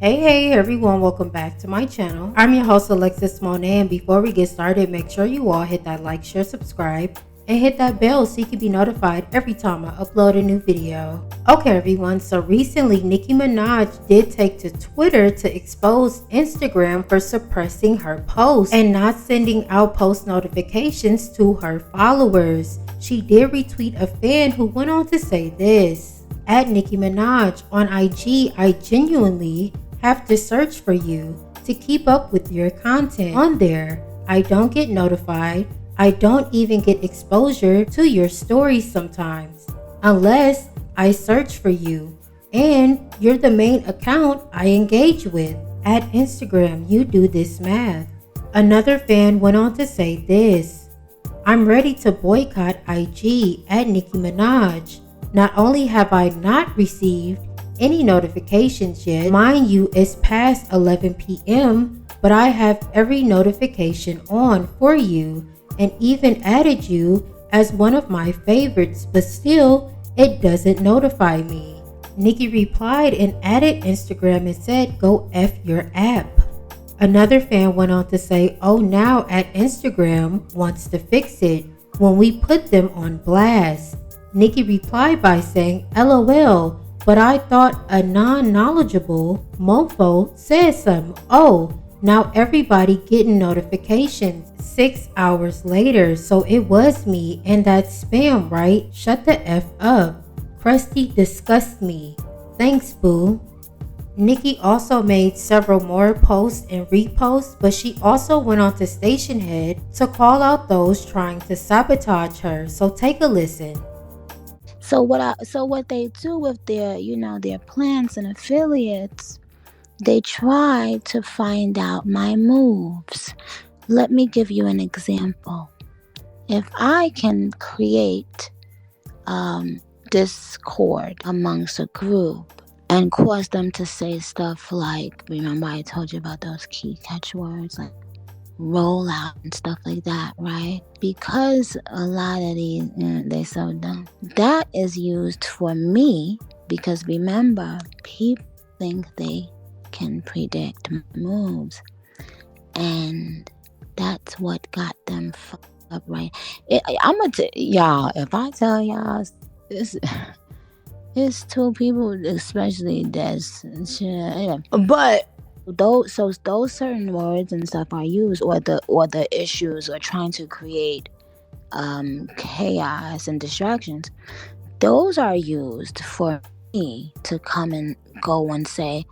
Hey everyone, welcome back to my channel. I'm your host Alexis Monet, and before we get started, make sure you all hit that like, share, subscribe, and hit that bell so you can be notified every time I upload a new video. Okay everyone, so recently Nicki Minaj did take to Twitter to expose Instagram for suppressing her posts and not sending out post notifications to her followers. She did retweet a fan who went on to say this: "At Nicki Minaj on IG, I genuinely have to search for you to keep up with your content on there. I don't get notified. I don't even get exposure to your stories sometimes unless I search for you. And you're the main account I engage with. At Instagram, you do this math." Another fan went on to say this: "I'm ready to boycott IG at Nicki Minaj. Not only have I not received any notifications yet, mind you, it's past 11 p.m., but I have every notification on for you and even added you as one of my favorites, but still, it doesn't notify me." Nicki replied and added Instagram and said, "Go F your app." Another fan went on to say, "Oh, now at Instagram wants to fix it when we put them on blast." Nicki replied by saying, "LOL, but I thought a non-knowledgeable mofo said something. Oh, now everybody getting notifications 6 hours later, so it was me, and that's spam, right? Shut the F up. Crusty disgusts me. Thanks, boo." Nicki also made several more posts and reposts, but she also went on to Stationhead to call out those trying to sabotage her. So take a listen. So what they do with their plans and affiliates, they try to find out my moves. Let me give you an example. If I can create discord amongst a group and cause them to say stuff like, remember I told you about those key catchwords like roll out and stuff like that, right? Because a lot of these, they so dumb. That is used for me because remember, people think they can predict my moves, and that's what got them fucked up, right? I'm gonna y'all. If I tell y'all, it's two people, especially that's shit. But those certain words and stuff are used, or the issues are trying to create chaos and distractions. Those are used for me to come and go and say,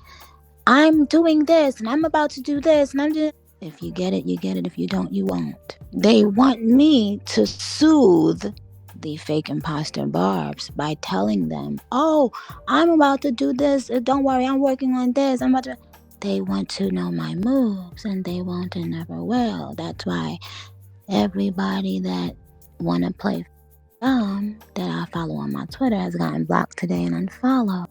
I'm doing this and I'm about to do this and I'm doing. If you get it, you get it. If you don't, you won't. They want me to soothe the fake imposter barbs by telling them, oh, I'm about to do this. Don't worry, I'm working on this. I'm about to. They want to know my moves, and they won't and never will. That's why everybody that want to play that I follow on my Twitter has gotten blocked today and unfollowed.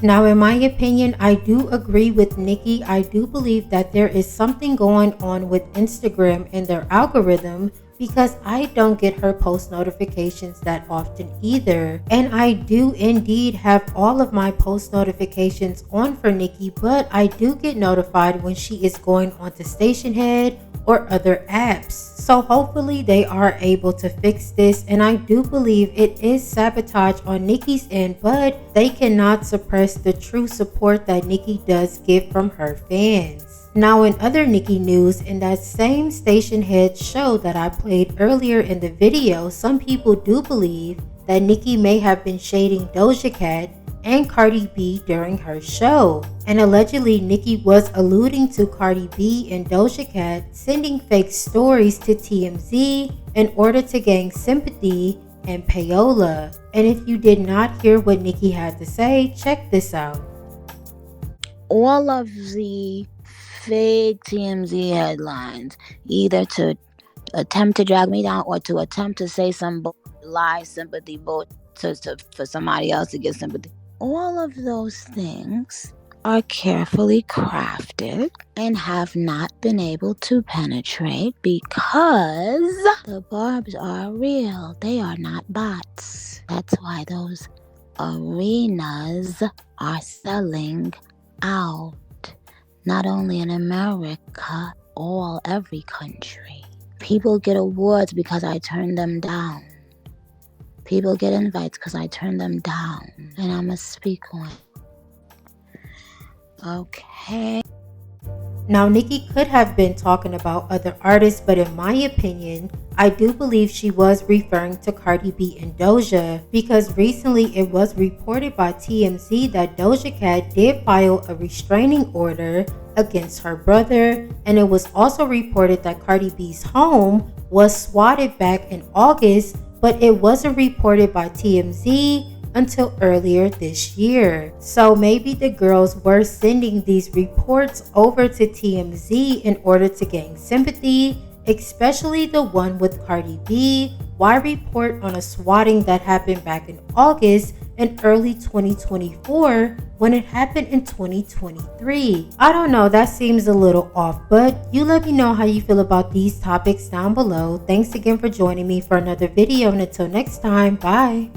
Now, in my opinion, I do agree with Nicki. I do believe that there is something going on with Instagram and their algorithm, because I don't get her post notifications that often either. And I do indeed have all of my post notifications on for Nicki, but I do get notified when she is going onto Stationhead or other apps. So hopefully they are able to fix this, and I do believe it is sabotage on Nicki's end, but they cannot suppress the true support that Nicki does get from her fans. Now, in other Nicki news, in that same Stationhead show that I played earlier in the video, some people do believe that Nicki may have been shading Doja Cat and Cardi B during her show. And allegedly, Nicki was alluding to Cardi B and Doja Cat sending fake stories to TMZ in order to gain sympathy and payola. And if you did not hear what Nicki had to say, check this out. All of the fake TMZ headlines, either to attempt to drag me down or to attempt to say some lie sympathy for somebody else to get sympathy. All of those things are carefully crafted and have not been able to penetrate because the barbs are real. They are not bots. That's why those arenas are selling out, not only in America, every country. People get awards because I turn them down. People get invites because I turn them down. And I'ma speak on it. Okay. Now, Nicki could have been talking about other artists, but in my opinion, I do believe she was referring to Cardi B and Doja, because recently it was reported by TMZ that Doja Cat did file a restraining order against her brother, and it was also reported that Cardi B's home was swatted back in August, but it wasn't reported by TMZ until earlier this year. So maybe the girls were sending these reports over to TMZ in order to gain sympathy, especially the one with Cardi B. Why report on a swatting that happened back in August and early 2024 when it happened in 2023? I don't know, that seems a little off, but you let me know how you feel about these topics down below. Thanks again for joining me for another video, and until next time, bye.